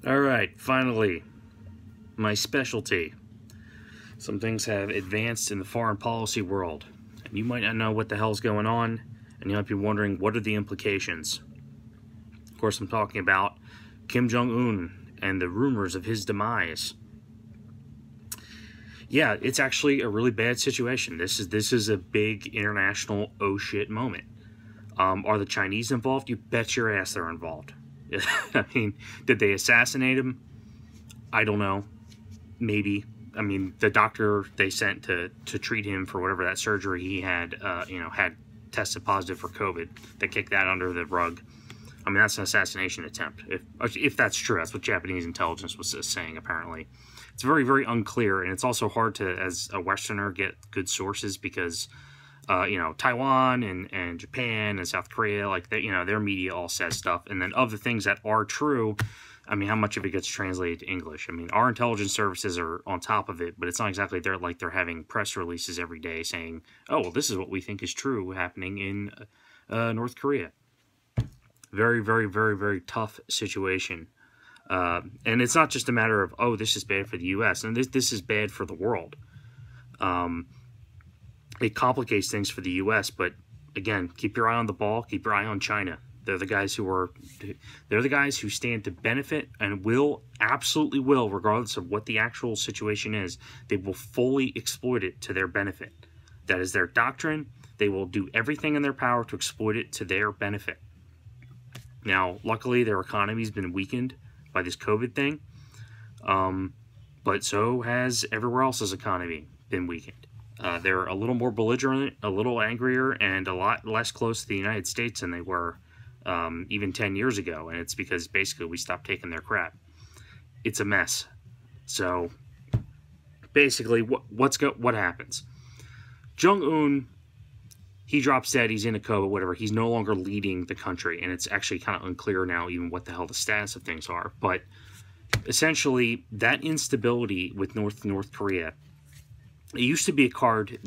All right, finally, my specialty. Some things have advanced in the foreign policy world, and you might not know what the hell's going on, and you might be wondering what are the implications. Of course, I'm talking about Kim Jong-un and the rumors of his demise. Yeah, it's actually a really bad situation. This is a big international oh shit moment. Are the Chinese involved? You bet your ass they're involved. I mean, did they assassinate him? I don't know. Maybe. I mean, the doctor they sent to treat him for whatever that surgery he had, had tested positive for COVID. They kicked that under the rug. I mean, that's an assassination attempt. If that's true, that's what Japanese intelligence was saying, apparently. It's very, very unclear, and it's also hard to, as a Westerner, get good sources because, Taiwan and Japan and South Korea, like, their media all says stuff. And then of the things that are true, I mean, how much of it gets translated to English? I mean, our intelligence services are on top of it, but it's not exactly they're having press releases every day saying, oh, well, this is what we think is true happening in North Korea. Very, very, very, very tough situation. And it's not just a matter of, oh, this is bad for the U.S. And this is bad for the world. It complicates things for the U.S., but again, keep your eye on the ball. Keep your eye on China. They're the guys who stand to benefit and absolutely will, regardless of what the actual situation is. They will fully exploit it to their benefit. That is their doctrine. They will do everything in their power to exploit it to their benefit. Now, luckily, their economy's been weakened by this COVID thing, but so has everywhere else's economy been weakened. They're a little more belligerent, a little angrier, and a lot less close to the United States than they were even 10 years ago, and it's because basically we stopped taking their crap. It's a mess. So basically, what happens? Jong-un, he drops dead, he's in a coma, whatever. He's no longer leading the country, and it's actually kind of unclear now even what the hell the status of things are. But essentially, that instability with North Korea, it used to be a card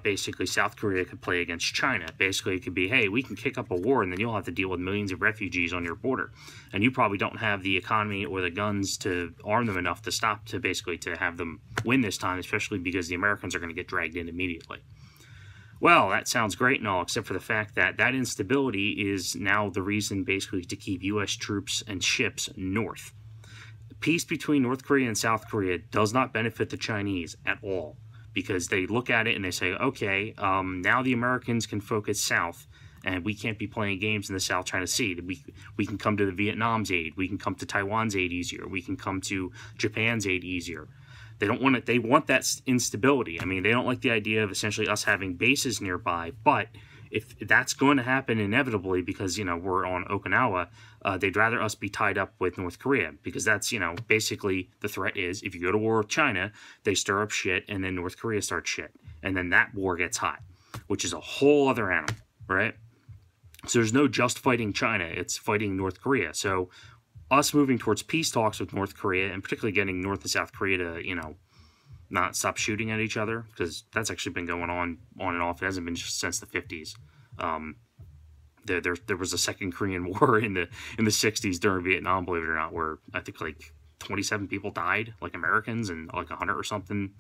basically South Korea could play against China. Basically, it could be, hey, we can kick up a war, and then you'll have to deal with millions of refugees on your border. And you probably don't have the economy or the guns to arm them enough to have them win this time, especially because the Americans are going to get dragged in immediately. Well, that sounds great and all, except for the fact that that instability is now the reason basically to keep U.S. troops and ships north. Peace between North Korea and South Korea does not benefit the Chinese at all, because they look at it and they say, okay, now the Americans can focus south, and we can't be playing games in the South China Sea. We can come to the Vietnam's aid. We can come to Taiwan's aid easier. We can come to Japan's aid easier. They don't want it. They want that instability. I mean, they don't like the idea of essentially us having bases nearby. But if that's going to happen inevitably, because we're on Okinawa, they'd rather us be tied up with North Korea, because that's basically the threat is if you go to war with China, they stir up shit, and then North Korea starts shit, and then that war gets hot, which is a whole other animal, right? So there's no just fighting China; it's fighting North Korea. So us moving towards peace talks with North Korea, and particularly getting North and South Korea to, not stop shooting at each other, because that's actually been going on and off. It hasn't been just since the 50s. There was a second Korean War in the 60s during Vietnam, believe it or not, where I think like 27 people died, like Americans, and like 100 or something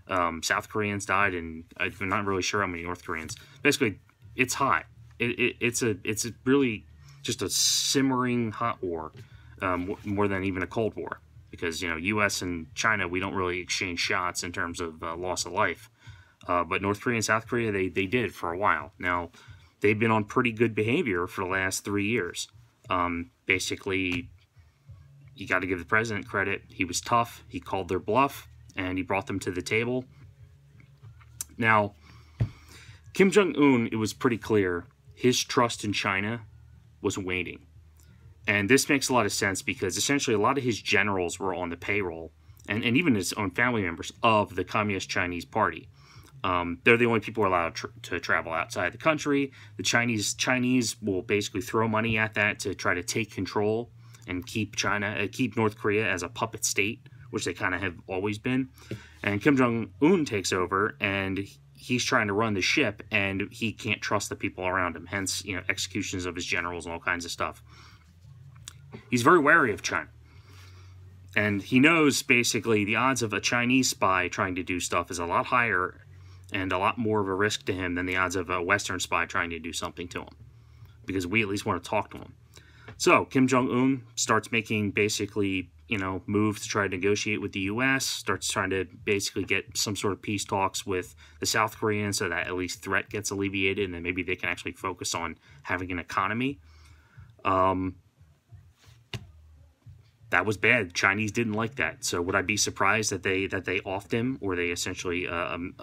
South Koreans died, and I'm not really sure how many North Koreans. Basically, it's hot. It's a really just a simmering hot war. More than even a Cold War, because U.S. and China, we don't really exchange shots in terms of loss of life, but North Korea and South Korea, they did for a while. Now they've been on pretty good behavior for the last 3 years. Basically, you got to give the president credit. He was tough. He called their bluff, and he brought them to the table. Now, Kim Jong-un, it was pretty clear his trust in China was waning. And this makes a lot of sense because essentially a lot of his generals were on the payroll, and even his own family members, of the Communist Chinese Party. They're the only people who are allowed to travel outside the country. The Chinese will basically throw money at that to try to take control and keep North Korea as a puppet state, which they kind of have always been. And Kim Jong-un takes over, and he's trying to run the ship, and he can't trust the people around him. Hence, executions of his generals and all kinds of stuff. He's very wary of China. And he knows, basically, the odds of a Chinese spy trying to do stuff is a lot higher and a lot more of a risk to him than the odds of a Western spy trying to do something to him. Because we at least want to talk to him. So, Kim Jong-un starts making, basically, you know, moves to try to negotiate with the U.S., starts trying to basically get some sort of peace talks with the South Koreans so that at least threat gets alleviated and then maybe they can actually focus on having an economy. That was bad. The Chinese didn't like that. So would I be surprised that they offed him, or they essentially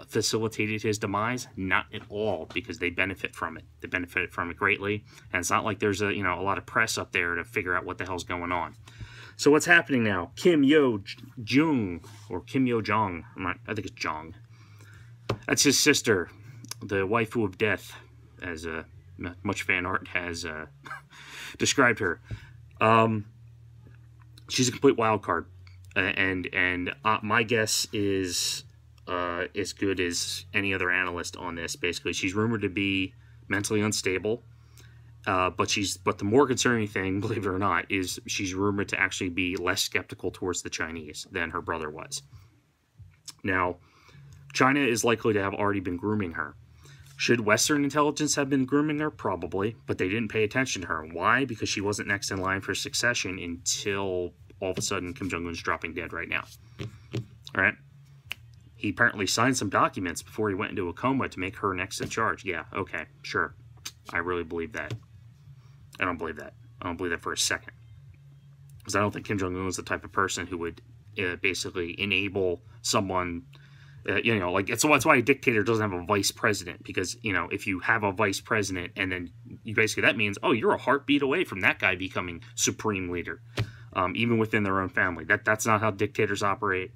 facilitated his demise? Not at all, because they benefit from it. They benefit from it greatly, and it's not like there's a lot of press up there to figure out what the hell's going on. So what's happening now? Kim Yo Jong, or Kim Yo Jong. I think it's Jong. That's his sister, the waifu of death, as much fan art has described her. She's a complete wild card, and my guess is as good as any other analyst on this. Basically, she's rumored to be mentally unstable, but the more concerning thing, believe it or not, is she's rumored to actually be less skeptical towards the Chinese than her brother was. Now, China is likely to have already been grooming her. Should Western intelligence have been grooming her? Probably, but they didn't pay attention to her. Why? Because she wasn't next in line for succession until all of a sudden Kim Jong-un's dropping dead right now. All right? He apparently signed some documents before he went into a coma to make her next in charge. Yeah, okay, sure. I really believe that. I don't believe that. I don't believe that for a second. Because I don't think Kim Jong-un is the type of person who would basically enable someone... that's why a dictator doesn't have a vice president, because, if you have a vice president and then basically that means, oh, you're a heartbeat away from that guy becoming supreme leader, even within their own family. That's not how dictators operate.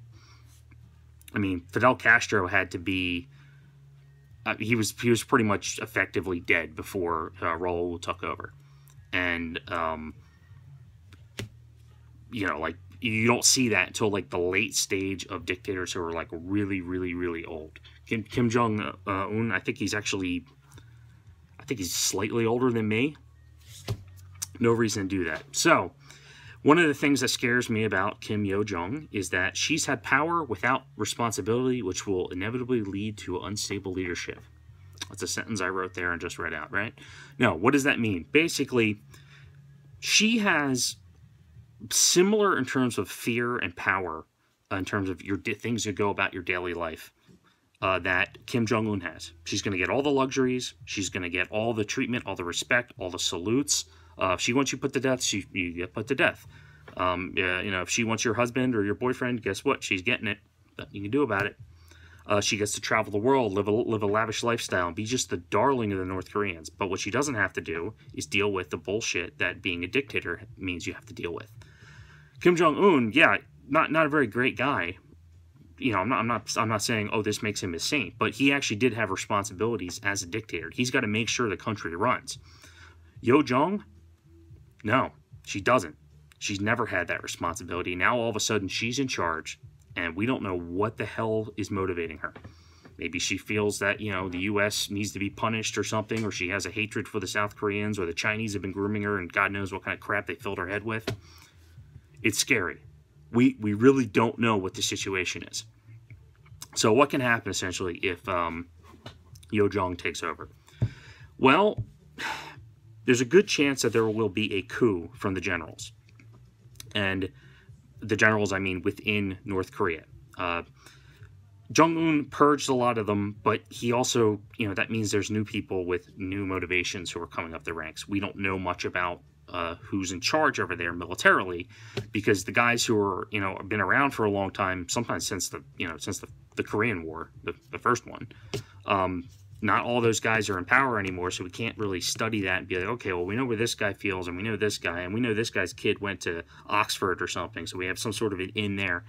I mean, Fidel Castro had to be, he was pretty much effectively dead before Raul took over. And, you don't see that until the late stage of dictators who are really, really, really old. Kim Jong-un, I think he's slightly older than me. No reason to do that. So, one of the things that scares me about Kim Yo Jong is that she's had power without responsibility, which will inevitably lead to unstable leadership. That's a sentence I wrote there and just read out, right? No, what does that mean? Basically, she has similar in terms of fear and power, in terms of your things you go about your daily life, that Kim Jong-un has. She's going to get all the luxuries. She's going to get all the treatment, all the respect, all the salutes. If she wants you put to death, you get put to death. If she wants your husband or your boyfriend, guess what? She's getting it. Nothing you can do about it. She gets to travel the world, live a lavish lifestyle, and be just the darling of the North Koreans. But what she doesn't have to do is deal with the bullshit that being a dictator means you have to deal with. Kim Jong-un, yeah, not a very great guy. I'm not saying, oh, this makes him a saint, but he actually did have responsibilities as a dictator. He's got to make sure the country runs. Yo Jong, no, she doesn't. She's never had that responsibility. Now all of a sudden she's in charge, and we don't know what the hell is motivating her. Maybe she feels that, the U.S. needs to be punished or something, or she has a hatred for the South Koreans, or the Chinese have been grooming her, and God knows what kind of crap they filled her head with. It's scary. We really don't know what the situation is. So what can happen, essentially, if Yo Jong takes over? Well, there's a good chance that there will be a coup from the generals. And the generals, I mean, within North Korea. Jong-un purged a lot of them, but he also, that means there's new people with new motivations who are coming up the ranks. We don't know much about who's in charge over there militarily, because the guys who are, have been around for a long time, sometimes since the Korean War, the first one, not all those guys are in power anymore, so we can't really study that and be like, okay, well, we know where this guy feels, and we know this guy, and we know this guy's kid went to Oxford or something, so we have some sort of an in there.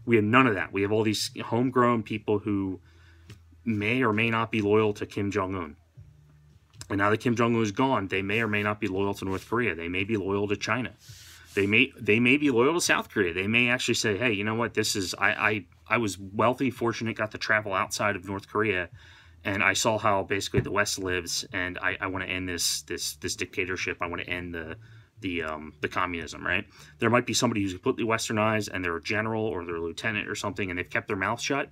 We have none of that. We have all these homegrown people who may or may not be loyal to Kim Jong-un. And now that Kim Jong-un is gone, they may or may not be loyal to North Korea. They may be loyal to China. They may be loyal to South Korea. They may actually say, hey, you know what, this is, I was wealthy, fortunate, got to travel outside of North Korea, and I saw how basically the West lives, and I want to end this dictatorship. I want to end the communism, right? There might be somebody who's completely westernized and they're a general or they're a lieutenant or something, and they've kept their mouth shut,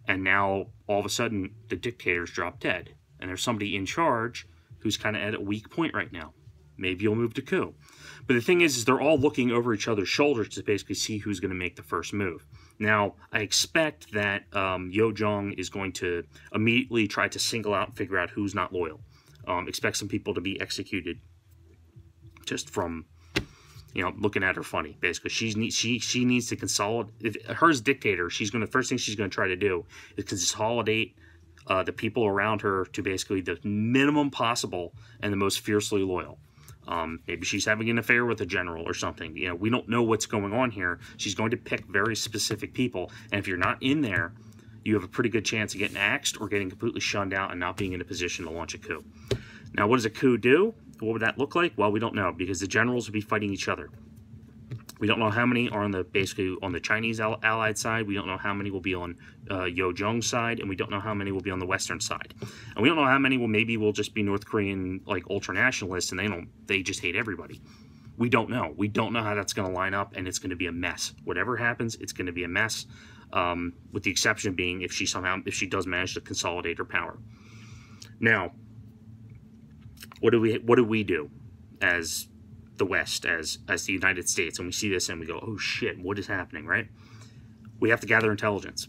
and now all of a sudden the dictators drop dead, and there's somebody in charge who's kind of at a weak point right now. Maybe you'll move to coup. But the thing is they're all looking over each other's shoulders to basically see who's going to make the first move. Now, I expect that Yo Jong is going to immediately try to single out and figure out who's not loyal. Expect some people to be executed just from, looking at her funny. Basically, she needs to consolidate. Her as dictator, first thing she's going to try to do is consolidate the people around her to basically the minimum possible and the most fiercely loyal. Maybe she's having an affair with a general or something. We don't know what's going on here. She's going to pick very specific people, and if you're not in there, you have a pretty good chance of getting axed or getting completely shunned out and not being in a position to launch a coup. Now, what does a coup do? What would that look like? Well, we don't know, because the generals will be fighting each other. We don't know how many are basically on the Chinese allied side. We don't know how many will be on Yo Jong's side, and we don't know how many will be on the Western side. And we don't know how many will just be North Korean ultra-nationalists, and they just hate everybody. We don't know. We don't know how that's going to line up, and it's going to be a mess. Whatever happens, it's going to be a mess. With the exception being if she does manage to consolidate her power. Now, what do we do as the West, as the United States, and we see this and we go, oh shit, what is happening, right? We have to gather intelligence.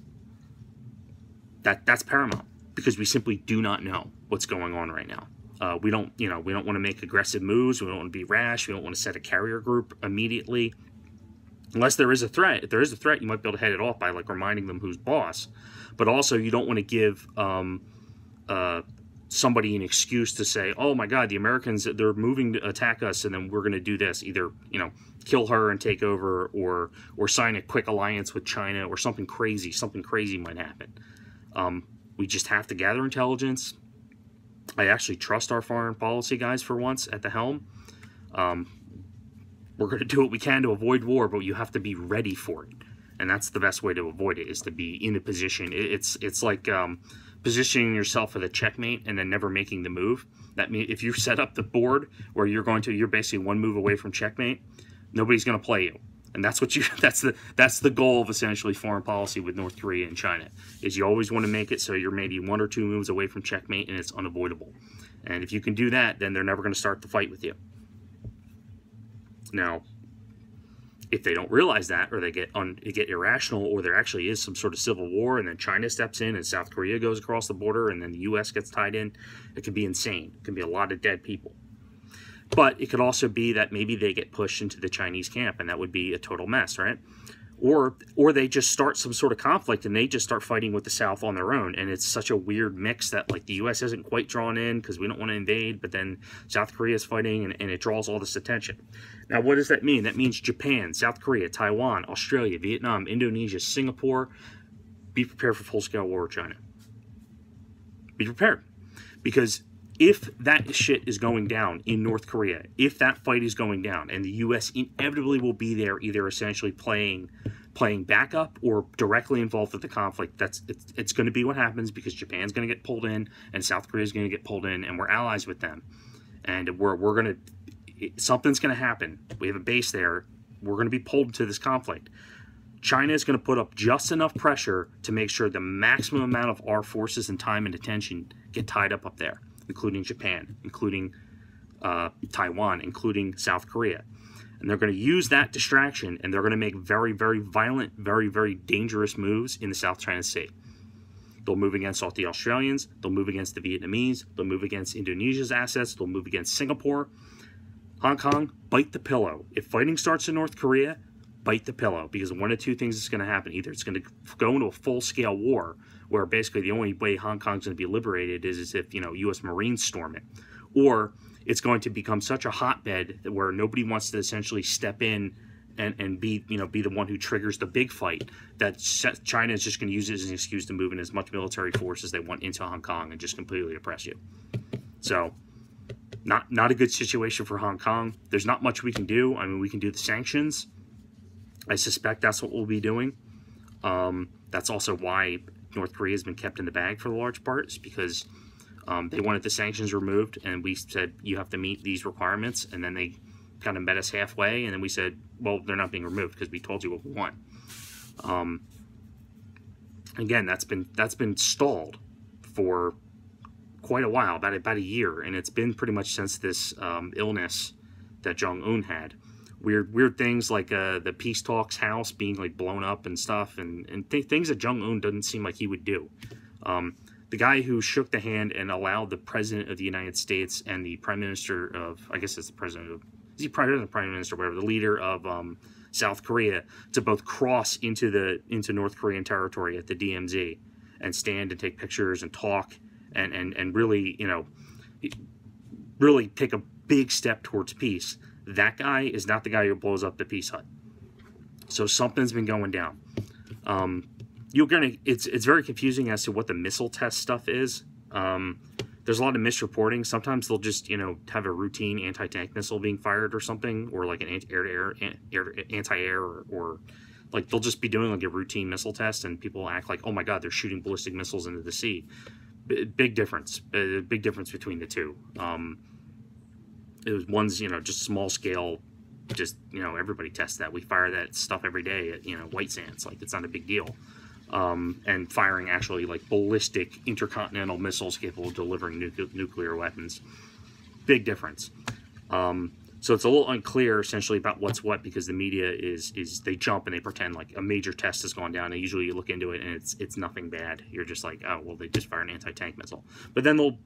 That's paramount, because we simply do not know what's going on right now. We don't want to make aggressive moves. We don't want to be rash. We don't want to set a carrier group immediately. Unless there is a threat. If there is a threat, you might be able to head it off by reminding them who's boss. But also, you don't want to give somebody an excuse to say, oh my God, the Americans, they're moving to attack us, and then we're going to do this. Either, kill her and take over, or sign a quick alliance with China, or something crazy. Something crazy might happen. We just have to gather intelligence. I actually trust our foreign policy guys for once at the helm. We're going to do what we can to avoid war, but you have to be ready for it. And that's the best way to avoid it, is to be in a position. It's like positioning yourself for the checkmate and then never making the move. That means if you set up the board where you're basically one move away from checkmate, nobody's going to play you. And that's that's the goal of essentially foreign policy with North Korea and China, is you always want to make it so you're maybe 1 or 2 moves away from checkmate and it's unavoidable. And if you can do that, then they're never going to start the fight with you. Now, if they don't realize that, or they get irrational, or there actually is some sort of civil war, and then China steps in and South Korea goes across the border, and then the U.S. gets tied in, it could be insane. It could be a lot of dead people. But it could also be that maybe they get pushed into the Chinese camp, and that would be a total mess, right? Or they just start some sort of conflict, and they just start fighting with the South on their own, and it's such a weird mix that the U.S. isn't quite drawn in because we don't want to invade, but then South Korea is fighting, and it draws all this attention. Now, what does that mean? That means Japan, South Korea, Taiwan, Australia, Vietnam, Indonesia, Singapore, be prepared for full-scale war with China. Be prepared. Because if that shit is going down in North Korea, if that fight is going down, and the U.S. inevitably will be there, either essentially playing backup or directly involved with the conflict, it's going to be what happens, because Japan's going to get pulled in and South Korea is going to get pulled in, and we're allies with them, and we're going to, something's going to happen. We have a base there. We're going to be pulled into this conflict. China is going to put up just enough pressure to make sure the maximum amount of our forces and time and attention get tied up there, including Japan, including Taiwan, including South Korea. And they're going to use that distraction, and they're going to make very, very violent, very, very dangerous moves in the South China Sea. They'll move against all the Australians. They'll move against the Vietnamese. They'll move against Indonesia's assets. They'll move against Singapore. Hong Kong, bite the pillow. If fighting starts in North Korea, bite the pillow, because one of two things is going to happen. Either it's going to go into a full-scale war, where basically the only way Hong Kong's going to be liberated is if, U.S. Marines storm it. Or it's going to become such a hotbed where nobody wants to essentially step in and be the one who triggers the big fight, that China is just going to use it as an excuse to move in as much military force as they want into Hong Kong and just completely oppress you. So, not a good situation for Hong Kong. There's not much we can do. I mean, we can do the sanctions. I suspect that's what we'll be doing. That's also why North Korea has been kept in the bag for the large part, is because they wanted the sanctions removed, and we said you have to meet these requirements, and then they kind of met us halfway, and then we said, well, they're not being removed because we told you what we want. Again, that's been stalled for quite a while, about a year, and it's been pretty much since this illness that Jong-un had. Weird things like the peace talks house being like blown up and stuff, and things that Jong-un doesn't seem like he would do. The guy who shook the hand and allowed the president of the United States and the prime minister of, I guess it's the president of, is he president or prime minister, whatever, the leader of South Korea, to both cross into North Korean territory at the DMZ and stand and take pictures and talk and really, you know, really take a big step towards peace. That guy is not the guy who blows up the peace hut. So something's been going down. It's very confusing as to what the missile test stuff is. There's a lot of misreporting. Sometimes they'll just, you know, have a routine anti-tank missile being fired or something, or like an anti-air, or like they'll just be doing like a routine missile test, and people act like, oh my God, they're shooting ballistic missiles into the sea. Big difference. Big difference between the two. It was one's, you know, just small scale, just, you know, everybody tests that. We fire that stuff every day at, you know, White Sands. Like, it's not a big deal. And firing actually like ballistic intercontinental missiles capable of delivering nuclear weapons. Big difference. So it's a little unclear essentially about what's what, because the media is they jump and they pretend like a major test has gone down, and usually you look into it and it's nothing bad. You're just like, oh, well, they just fired an anti-tank missile. But then they'll,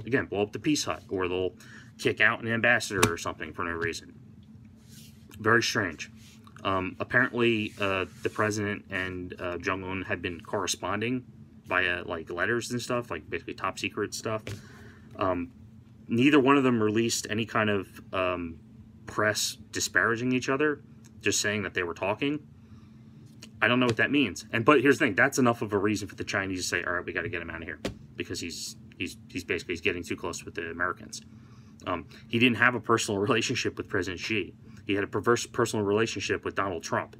again, blow up the peace hut, or they'll kick out an ambassador or something for no reason. Very strange. Apparently, the president and Jong-un had been corresponding via like letters and stuff, like basically top secret stuff. Neither one of them released any kind of press disparaging each other, just saying that they were talking. I don't know what that means. But here's the thing: that's enough of a reason for the Chinese to say, "All right, we got to get him out of here," because he's basically getting too close with the Americans. He didn't have a personal relationship with President Xi. He had a perverse personal relationship with Donald Trump.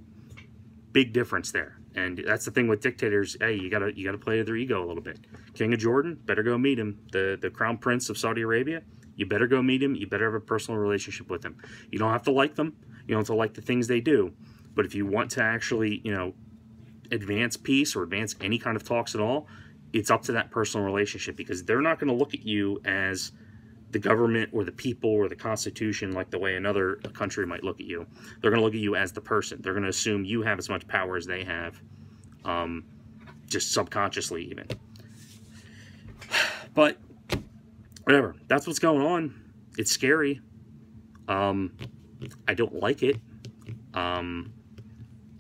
Big difference there. And that's the thing with dictators. Hey, you gotta play to their ego a little bit. King of Jordan, better go meet him. The Crown Prince of Saudi Arabia, you better go meet him. You better have a personal relationship with him. You don't have to like them. You don't have to like the things they do. But if you want to actually, you know, advance peace or advance any kind of talks at all, it's up to that personal relationship, because they're not going to look at you as the government or the people or the Constitution like the way another country might look at you. They're going to look at you as the person. They're going to assume you have as much power as they have, just subconsciously even. But whatever. That's what's going on. It's scary. I don't like it.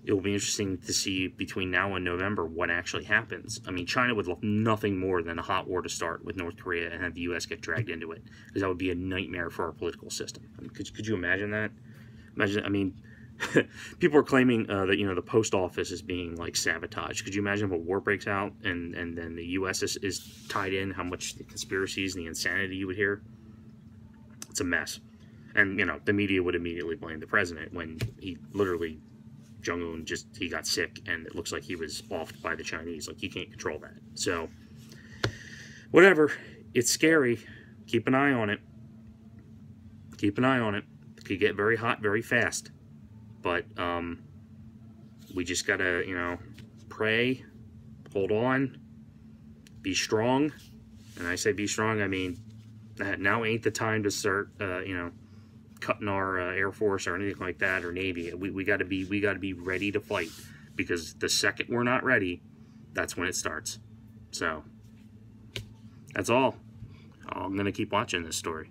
It will be interesting to see between now and November what actually happens. I mean, China would love nothing more than a hot war to start with North Korea and have the U.S. get dragged into it, because that would be a nightmare for our political system. I mean, could you imagine that? Imagine, I mean, people are claiming that, you know, the post office is being, like, sabotaged. Could you imagine if a war breaks out and then the U.S. is tied in, how much the conspiracies and the insanity you would hear? It's a mess. And, you know, the media would immediately blame the president when he literally... Jong-un he got sick, and it looks like he was offed by the Chinese. Like, you can't control that. So, whatever. It's scary. Keep an eye on it. Keep an eye on it. It could get very hot very fast. But, we just gotta, you know, pray, hold on, be strong. And I say be strong, I mean, now ain't the time to start, you know, cutting our Air Force or anything like that, or Navy. We got to be ready to fight, because the second we're not ready, that's when it starts. So that's all. I'm gonna keep watching this story.